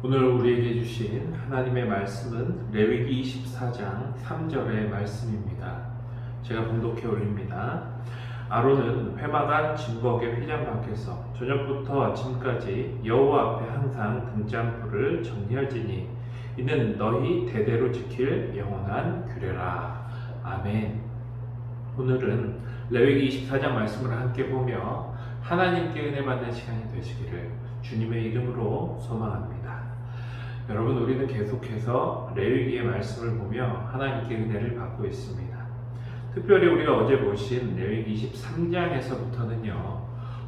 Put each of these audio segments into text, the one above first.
오늘 우리에게 주신 하나님의 말씀은 레위기 24장 3절의 말씀입니다. 제가 봉독해 올립니다. 아론은 회막안 증거궤 휘장 밖에서 저녁부터 아침까지 여호와 앞에 항상 등잔불을 정리할지니 이는 너희 대대로 지킬 영원한 규례라. 아멘. 오늘은 레위기 24장 말씀을 함께 보며 하나님께 은혜 받는 시간이 되시기를 주님의 이름으로 소망합니다. 여러분, 우리는 계속해서 레위기의 말씀을 보며 하나님께 은혜를 받고 있습니다. 특별히 우리가 어제 보신 레위기 23장에서부터는요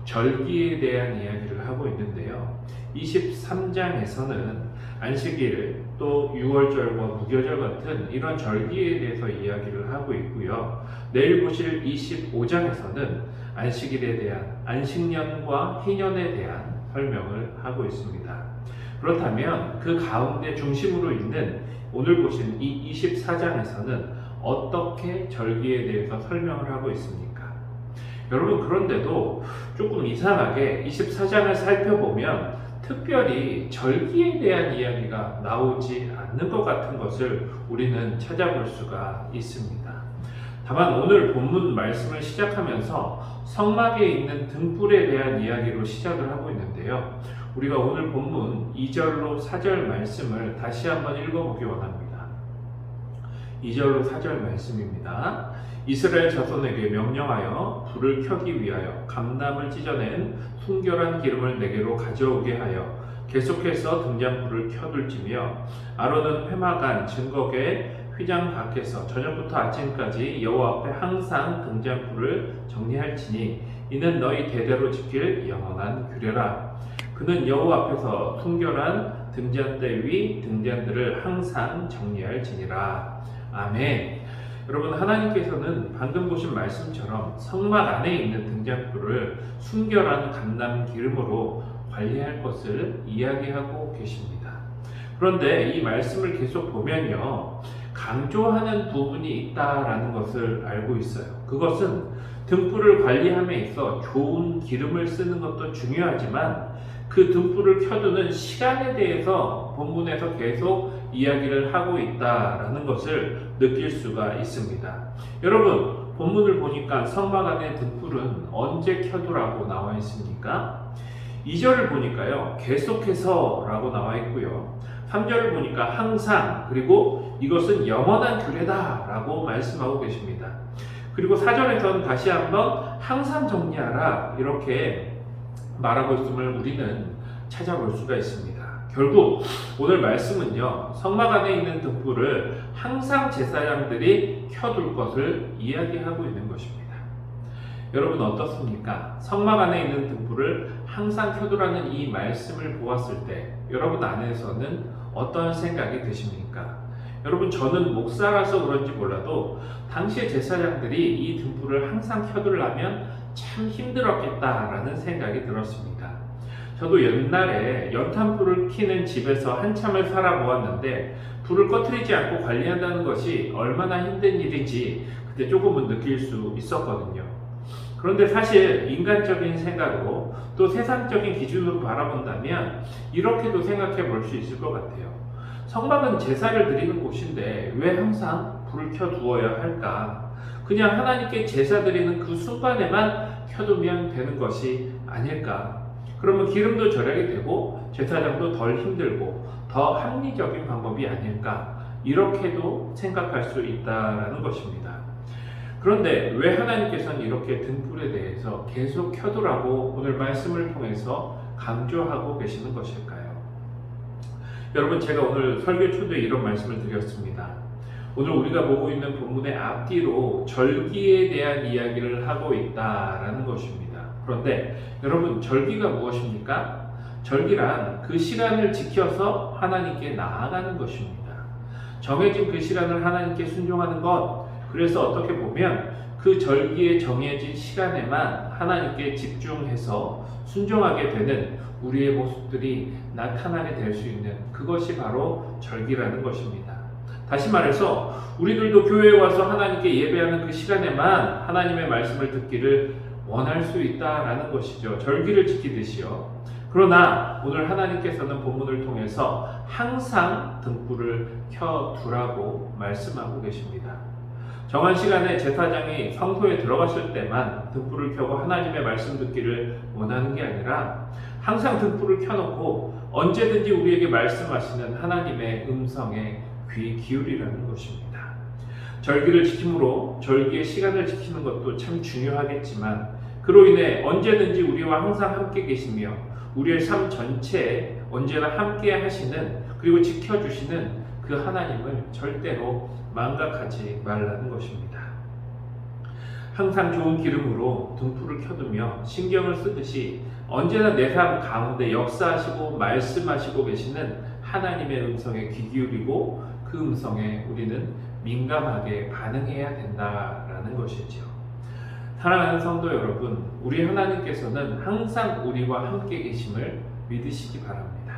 절기에 대한 이야기를 하고 있는데요, 23장에서는 안식일 또 6월절과 무교절 같은 이런 절기에 대해서 이야기를 하고 있고요, 내일 보실 25장에서는 안식일에 대한 안식년과 희년에 대한 설명을 하고 있습니다. 그렇다면 그 가운데 중심으로 있는 오늘 보신 이 24장에서는 어떻게 절기에 대해서 설명을 하고 있습니까? 여러분, 그런데도 조금 이상하게 24장을 살펴보면 특별히 절기에 대한 이야기가 나오지 않는 것 같은 것을 우리는 찾아볼 수가 있습니다. 다만 오늘 본문 말씀을 시작하면서 성막에 있는 등불에 대한 이야기로 시작을 하고 있는데요, 우리가 오늘 본문 2절로 4절 말씀을 다시 한번 읽어보기 원합니다. 2절로 4절 말씀입니다. 이스라엘 자손에게 명령하여 불을 켜기 위하여 감람을 찢어낸 순결한 기름을 내게로 가져오게 하여 계속해서 등잔불을 켜둘지며 아론은 회막안 증거궤 휘장 밖에서 저녁부터 아침까지 여호와 앞에 항상 등잔불을 정리할지니 이는 너희 대대로 지킬 영원한 규례라. 그는 여호와 앞에서 순결한 등잔대 위 등잔들을 항상 정리할지니라. 아멘. 여러분, 하나님께서는 방금 보신 말씀처럼 성막 안에 있는 등잔불을 순결한 감람 기름으로 관리할 것을 이야기하고 계십니다. 그런데 이 말씀을 계속 보면요, 강조하는 부분이 있다라는 것을 알고 있어요. 그것은 등불을 관리함에 있어 좋은 기름을 쓰는 것도 중요하지만 그 등불을 켜두는 시간에 대해서 본문에서 계속 이야기를 하고 있다라는 것을 느낄 수가 있습니다. 여러분, 본문을 보니까 성막 안의 등불은 언제 켜두라고 나와 있습니까? 2절을 보니까요 계속해서 라고 나와 있고요, 3절을 보니까 항상, 그리고 이것은 영원한 규례다 라고 말씀하고 계십니다. 그리고 4절에서는 다시 한번 항상 정리하라 이렇게 말하고 있음을 우리는 찾아볼 수가 있습니다. 결국 오늘 말씀은요, 성막 안에 있는 등불을 항상 제사장들이 켜둘 것을 이야기하고 있는 것입니다. 여러분, 어떻습니까? 성막 안에 있는 등불을 항상 켜두라는 이 말씀을 보았을 때 여러분 안에서는 어떤 생각이 드십니까? 여러분, 저는 목사라서 그런지 몰라도 당시의 제사장들이 이 등불을 항상 켜두려면 참 힘들었겠다라는 생각이 들었습니다. 저도 옛날에 연탄불을 켜는 집에서 한참을 살아보았는데 불을 꺼트리지 않고 관리한다는 것이 얼마나 힘든 일인지 그때 조금은 느낄 수 있었거든요. 그런데 사실 인간적인 생각으로 또 세상적인 기준으로 바라본다면 이렇게도 생각해 볼 수 있을 것 같아요. 성막은 제사를 드리는 곳인데 왜 항상 불을 켜두어야 할까? 그냥 하나님께 제사 드리는 그 순간에만 켜두면 되는 것이 아닐까? 그러면 기름도 절약이 되고 제사장도 덜 힘들고 더 합리적인 방법이 아닐까? 이렇게도 생각할 수 있다는 것입니다. 그런데 왜 하나님께서는 이렇게 등불에 대해서 계속 켜두라고 오늘 말씀을 통해서 강조하고 계시는 것일까요? 여러분, 제가 오늘 설교 초대에 이런 말씀을 드렸습니다. 오늘 우리가 보고 있는 본문의 앞뒤로 절기에 대한 이야기를 하고 있다라는 것입니다. 그런데 여러분, 절기가 무엇입니까? 절기란 그 시간을 지켜서 하나님께 나아가는 것입니다. 정해진 그 시간을 하나님께 순종하는 것, 그래서 어떻게 보면 그 절기에 정해진 시간에만 하나님께 집중해서 순종하게 되는 우리의 모습들이 나타나게 될 수 있는 그것이 바로 절기라는 것입니다. 다시 말해서 우리들도 교회에 와서 하나님께 예배하는 그 시간에만 하나님의 말씀을 듣기를 원할 수 있다라는 것이죠. 절기를 지키듯이요. 그러나 오늘 하나님께서는 본문을 통해서 항상 등불을 켜두라고 말씀하고 계십니다. 정한 시간에 제사장이 성소에 들어갔을 때만 등불을 켜고 하나님의 말씀 듣기를 원하는 게 아니라 항상 등불을 켜놓고 언제든지 우리에게 말씀하시는 하나님의 음성에 귀 기울이라는 것입니다. 절기를 지킴으로 절기의 시간을 지키는 것도 참 중요하겠지만 그로 인해 언제든지 우리와 항상 함께 계시며 우리의 삶 전체에 언제나 함께 하시는 그리고 지켜주시는 그 하나님을 절대로 망각하지 말라는 것입니다. 항상 좋은 기름으로 등불을 켜두며 신경을 쓰듯이 언제나 내 삶 가운데 역사하시고 말씀하시고 계시는 하나님의 음성에 귀 기울이고 그 음성에 우리는 민감하게 반응해야 된다라는 것이죠. 사랑하는 성도 여러분, 우리 하나님께서는 항상 우리와 함께 계심을 믿으시기 바랍니다.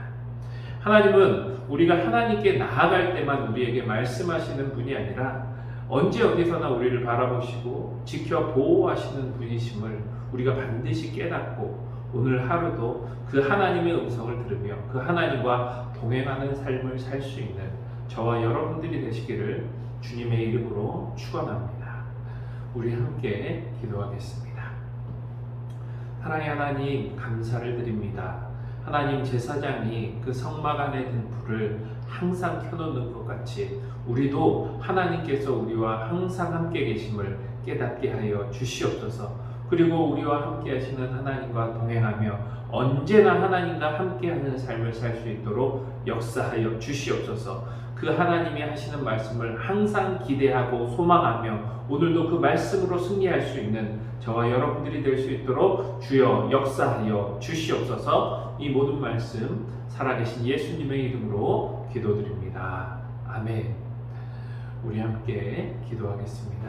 하나님은 우리가 하나님께 나아갈 때만 우리에게 말씀하시는 분이 아니라 언제 어디서나 우리를 바라보시고 지켜 보호하시는 분이심을 우리가 반드시 깨닫고 오늘 하루도 그 하나님의 음성을 들으며 그 하나님과 동행하는 삶을 살 수 있는 저와 여러분들이 되시기를 주님의 이름으로 축원합니다. 우리 함께 기도하겠습니다. 사랑의 하나님, 감사를 드립니다. 하나님, 제사장이 그 성막 안의 등불을 항상 켜놓는 것 같이 우리도 하나님께서 우리와 항상 함께 계심을 깨닫게 하여 주시옵소서. 그리고 우리와 함께 하시는 하나님과 동행하며 언제나 하나님과 함께하는 삶을 살 수 있도록 역사하여 주시옵소서. 그 하나님이 하시는 말씀을 항상 기대하고 소망하며 오늘도 그 말씀으로 승리할 수 있는 저와 여러분들이 될 수 있도록 주여 역사하여 주시옵소서. 이 모든 말씀 살아계신 예수님의 이름으로 기도드립니다. 아멘. 우리 함께 기도하겠습니다.